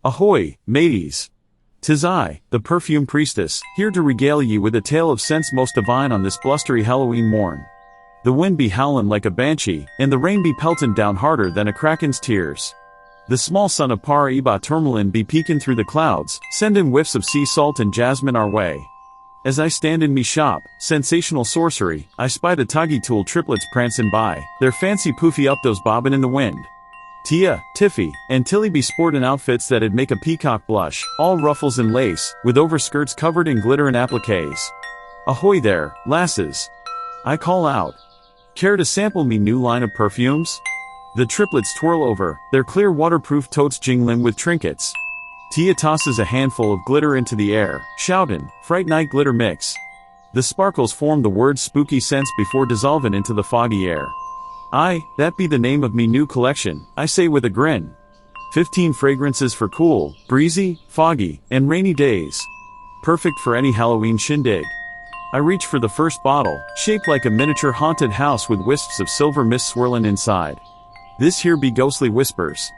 Ahoy, mateys! 'Tis I, the perfume priestess, here to regale ye with a tale of scents most divine on this blustery Halloween morn. The wind be howlin' like a banshee, and the rain be peltin' down harder than a kraken's tears. The small son of Para-Iba tourmalin be peekin' through the clouds, sendin' whiffs of sea salt and jasmine our way. As I stand in me shop, sensational sorcery, I spy the Tagi Tool triplets prancin' by, their fancy poofy updos bobbin' in the wind. Tia, Tiffy, and Tilly be sportin' outfits that'd make a peacock blush, all ruffles and lace, with overskirts covered in glitter and appliques. Ahoy there, lasses! I call out. Care to sample me new line of perfumes? The triplets twirl over, their clear waterproof totes jinglin' with trinkets. Tia tosses a handful of glitter into the air, shoutin', Fright Night glitter mix. The sparkles form the word spooky scents before dissolvin' into the foggy air. Aye, that be the name of me new collection, I say with a grin. 15 fragrances for cool, breezy, foggy, and rainy days. Perfect for any Halloween shindig. I reach for the first bottle, shaped like a miniature haunted house with wisps of silver mist swirling inside. This here be Ghostly Whispers.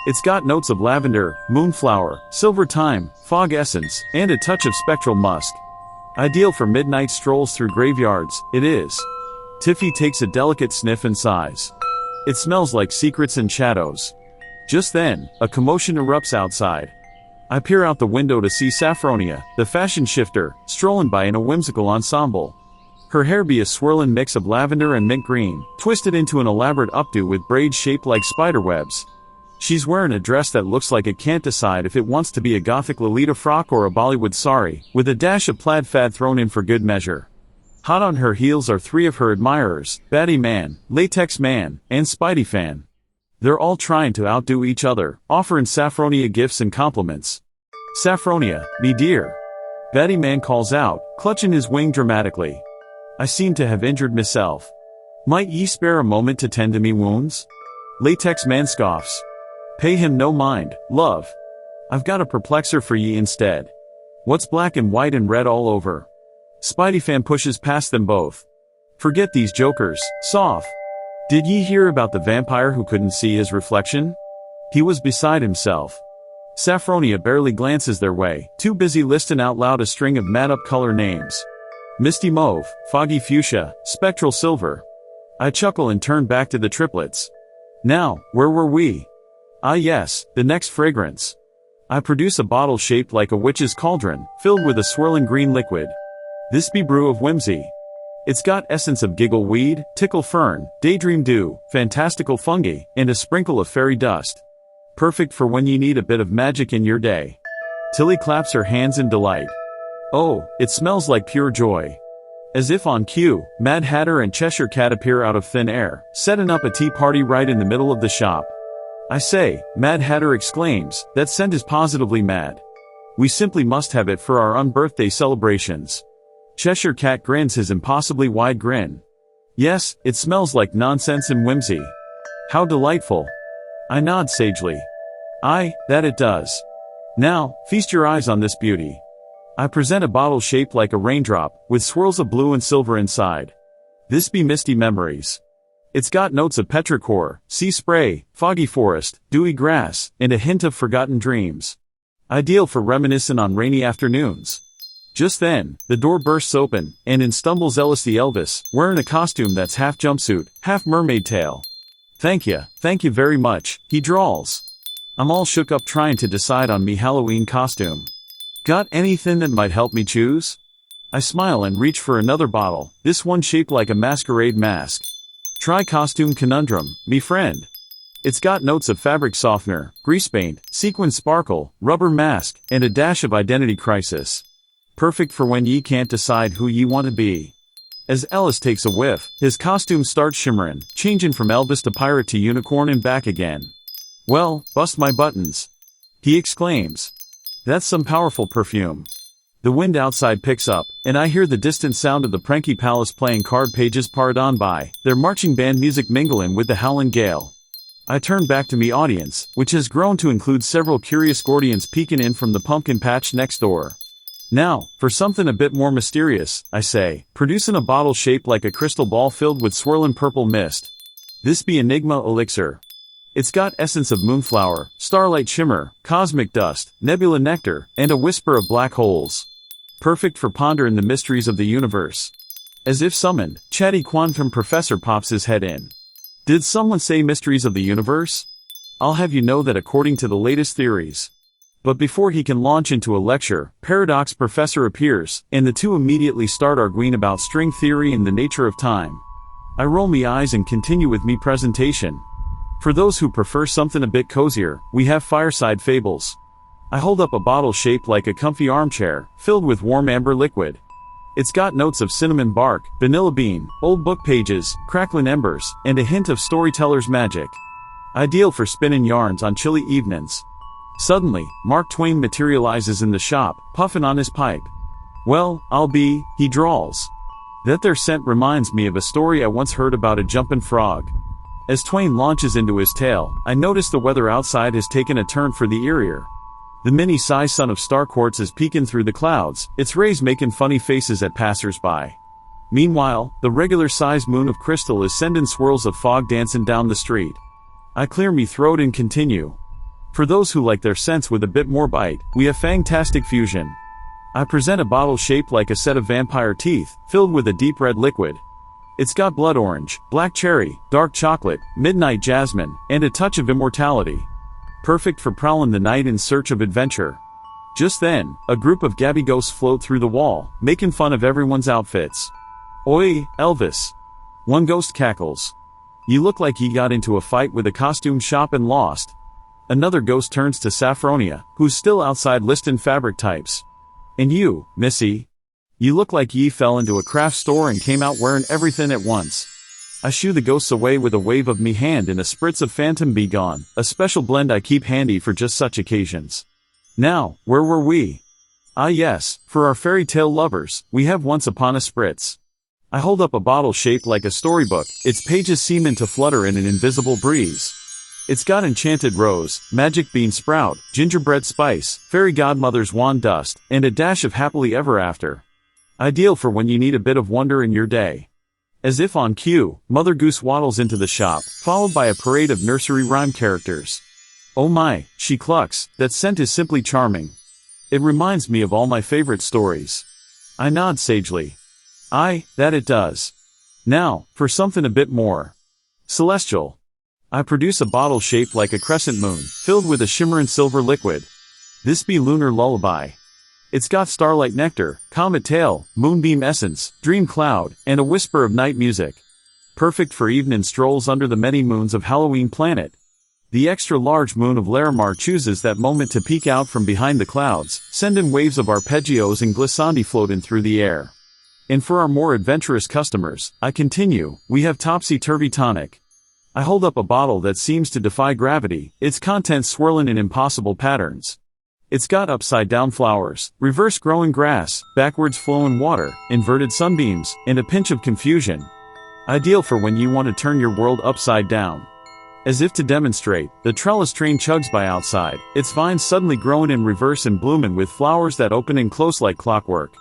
It's got notes of lavender, moonflower, silver thyme, fog essence, and a touch of spectral musk. Ideal for midnight strolls through graveyards, it is. Tiffy takes a delicate sniff and sighs. It smells like secrets and shadows. Just then, a commotion erupts outside. I peer out the window to see Saffronia, the fashion shifter, strolling by in a whimsical ensemble. Her hair be a swirling mix of lavender and mint green, twisted into an elaborate updo with braids shaped like spiderwebs. She's wearing a dress that looks like it can't decide if it wants to be a gothic Lolita frock or a Bollywood sari, with a dash of plaid fad thrown in for good measure. Hot on her heels are 3 of her admirers, Batty Man, Latex Man, and Spidey Fan. They're all trying to outdo each other, offering Saffronia gifts and compliments. Saffronia, me dear. Batty Man calls out, clutching his wing dramatically. I seem to have injured myself. Might ye spare a moment to tend to me wounds? Latex Man scoffs. Pay him no mind, love. I've got a perplexer for ye instead. What's black and white and red all over? Spidey Fan pushes past them both. Forget these jokers, soft. Did ye hear about the vampire who couldn't see his reflection? He was beside himself. Saffronia barely glances their way, too busy listing out loud a string of mad-up color names. Misty Mauve, Foggy Fuchsia, Spectral Silver. I chuckle and turn back to the triplets. Now, where were we? Ah yes, the next fragrance. I produce a bottle shaped like a witch's cauldron, filled with a swirling green liquid. This be brew of whimsy. It's got essence of giggle weed, tickle fern, daydream dew, fantastical fungi, and a sprinkle of fairy dust. Perfect for when you need a bit of magic in your day. Tilly claps her hands in delight. Oh, it smells like pure joy. As if on cue, Mad Hatter and Cheshire Cat appear out of thin air, setting up a tea party right in the middle of the shop. I say, Mad Hatter exclaims, that scent is positively mad. We simply must have it for our unbirthday celebrations. Cheshire Cat grins his impossibly wide grin. Yes, it smells like nonsense and whimsy. How delightful. I nod sagely. Aye, that it does. Now, feast your eyes on this beauty. I present a bottle shaped like a raindrop, with swirls of blue and silver inside. This be Misty Memories. It's got notes of petrichor, sea spray, foggy forest, dewy grass, and a hint of forgotten dreams. Ideal for reminiscing on rainy afternoons. Just then, the door bursts open, and in stumbles Ellis the Elvis, wearing a costume that's half jumpsuit, half mermaid tail. Thank you very much, he drawls. I'm all shook up trying to decide on me Halloween costume. Got anything that might help me choose? I smile and reach for another bottle, this one shaped like a masquerade mask. Try Costume Conundrum, me friend. It's got notes of fabric softener, grease paint, sequin sparkle, rubber mask, and a dash of identity crisis. Perfect for when ye can't decide who ye want to be. As Ellis takes a whiff, his costume starts shimmering, changing from Elvis to pirate to unicorn and back again. Well, bust my buttons. He exclaims. That's some powerful perfume. The wind outside picks up, and I hear the distant sound of the Pranky Palace playing card pages parred on by, their marching band music mingling with the howling gale. I turn back to me audience, which has grown to include several curious Gordians peeking in from the pumpkin patch next door. Now, for something a bit more mysterious, I say, producing a bottle shaped like a crystal ball filled with swirling purple mist. This be Enigma Elixir. It's got essence of moonflower, starlight shimmer, cosmic dust, nebula nectar, and a whisper of black holes. Perfect for pondering the mysteries of the universe. As if summoned, chatty quantum professor pops his head in. Did someone say mysteries of the universe? I'll have you know that according to the latest theories. But before he can launch into a lecture, Paradox Professor appears, and the two immediately start arguing about string theory and the nature of time. I roll me eyes and continue with me presentation. For those who prefer something a bit cozier, we have fireside fables. I hold up a bottle shaped like a comfy armchair, filled with warm amber liquid. It's got notes of cinnamon bark, vanilla bean, old book pages, crackling embers, and a hint of storyteller's magic. Ideal for spinning yarns on chilly evenings. Suddenly, Mark Twain materializes in the shop, puffing on his pipe. Well, I'll be, he drawls. That there scent reminds me of a story I once heard about a jumpin' frog. As Twain launches into his tale, I notice the weather outside has taken a turn for the eerier. The mini-sized sun of star quartz is peeking through the clouds, its rays making funny faces at passers-by. Meanwhile, the regular-sized moon of crystal is sending swirls of fog dancing down the street. I clear me throat and continue. For those who like their scents with a bit more bite, we have Fantastic Fusion. I present a bottle shaped like a set of vampire teeth, filled with a deep red liquid. It's got blood orange, black cherry, dark chocolate, midnight jasmine, and a touch of immortality. Perfect for prowling the night in search of adventure. Just then, a group of Gabby ghosts float through the wall, making fun of everyone's outfits. Oi, Elvis. One ghost cackles. You look like you got into a fight with a costume shop and lost. Another ghost turns to Saffronia, who's still outside listing fabric types. And you, Missy. You look like ye fell into a craft store and came out wearing everything at once. I shoo the ghosts away with a wave of me hand and a spritz of Phantom Be Gone, a special blend I keep handy for just such occasions. Now, where were we? Ah yes, for our fairy tale lovers, we have Once Upon a Spritz. I hold up a bottle shaped like a storybook, its pages seem to flutter in an invisible breeze. It's got enchanted rose, magic bean sprout, gingerbread spice, fairy godmother's wand dust, and a dash of happily ever after. Ideal for when you need a bit of wonder in your day. As if on cue, Mother Goose waddles into the shop, followed by a parade of nursery rhyme characters. Oh my, she clucks, that scent is simply charming. It reminds me of all my favorite stories. I nod sagely. Aye, that it does. Now, for something a bit more celestial. I produce a bottle shaped like a crescent moon, filled with a shimmering silver liquid. This be Lunar Lullaby. It's got starlight nectar, comet tail, moonbeam essence, dream cloud, and a whisper of night music. Perfect for evening strolls under the many moons of Halloween Planet. The extra-large moon of Larimar chooses that moment to peek out from behind the clouds, sending waves of arpeggios and glissandi floating through the air. And for our more adventurous customers, I continue, we have Topsy-Turvy Tonic. I hold up a bottle that seems to defy gravity, its contents swirling in impossible patterns. It's got upside-down flowers, reverse-growing grass, backwards-flowing water, inverted sunbeams, and a pinch of confusion. Ideal for when you want to turn your world upside down. As if to demonstrate, the trellis train chugs by outside, its vines suddenly growing in reverse and blooming with flowers that open and close like clockwork.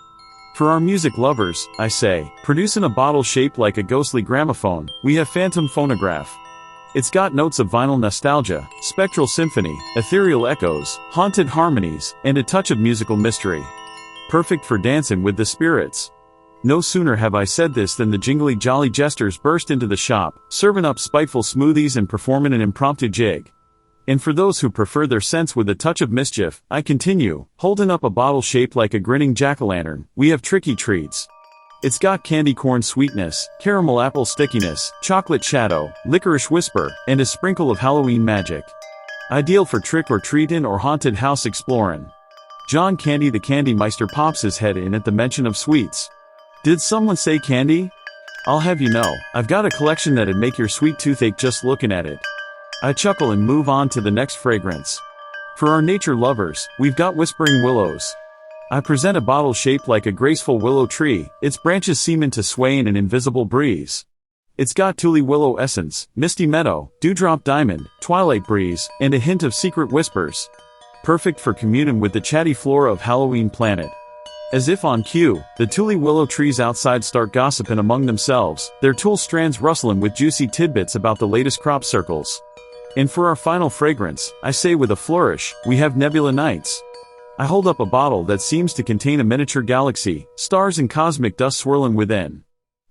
For our music lovers, I say, producing a bottle shaped like a ghostly gramophone, we have Phantom Phonograph. It's got notes of vinyl nostalgia, spectral symphony, ethereal echoes, haunted harmonies, and a touch of musical mystery. Perfect for dancing with the spirits. No sooner have I said this than the jingly jolly jesters burst into the shop, serving up spiteful smoothies and performing an impromptu jig. And for those who prefer their scents with a touch of mischief, I continue, holding up a bottle shaped like a grinning jack-o'-lantern, we have Tricky Treats. It's got candy corn sweetness, caramel apple stickiness, chocolate shadow, licorice whisper, and a sprinkle of Halloween magic. Ideal for trick-or-treatin' or haunted house explorin'. John Candy the Candy Meister pops his head in at the mention of sweets. Did someone say candy? I'll have you know, I've got a collection that'd make your sweet toothache just looking at it. I chuckle and move on to the next fragrance. For our nature lovers, we've got Whispering Willows. I present a bottle shaped like a graceful willow tree, its branches seeming to sway in an invisible breeze. It's got Tule Willow Essence, Misty Meadow, Dewdrop Diamond, Twilight Breeze, and a hint of secret whispers. Perfect for communing with the chatty flora of Halloween Planet. As if on cue, the Tule Willow trees outside start gossiping among themselves, their tulle strands rustling with juicy tidbits about the latest crop circles. And for our final fragrance, I say with a flourish, we have Nebula Nights. I hold up a bottle that seems to contain a miniature galaxy, stars and cosmic dust swirling within.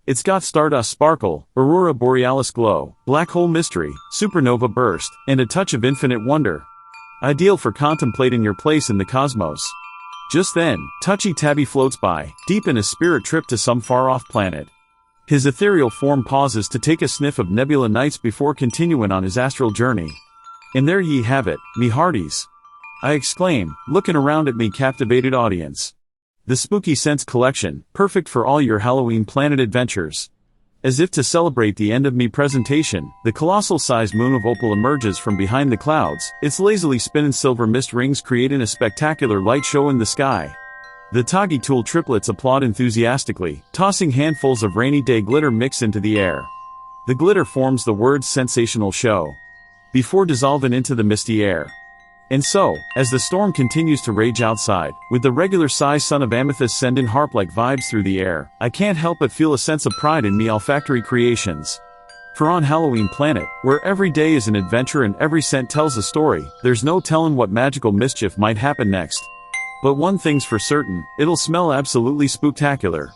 It's got stardust sparkle, aurora borealis glow, black hole mystery, supernova burst, and a touch of infinite wonder. Ideal for contemplating your place in the cosmos. Just then, Touchy Tabby floats by, deep in a spirit trip to some far-off planet. His ethereal form pauses to take a sniff of Nebula Nights before continuing on his astral journey. And there ye have it, me hearties, I exclaim, looking around at me captivated audience. The Spooky Scents Collection, perfect for all your Halloween planet adventures. As if to celebrate the end of me presentation, the colossal-sized moon of opal emerges from behind the clouds, its lazily spinning silver mist rings creating a spectacular light show in the sky. The Toggy Tool triplets applaud enthusiastically, tossing handfuls of rainy day glitter mix into the air. The glitter forms the words sensational show, before dissolving into the misty air. And so, as the storm continues to rage outside, with the regular-sized son of amethyst sending harp-like vibes through the air, I can't help but feel a sense of pride in me olfactory creations. For on Halloween Planet, where every day is an adventure and every scent tells a story, there's no telling what magical mischief might happen next. But one thing's for certain, it'll smell absolutely spooktacular.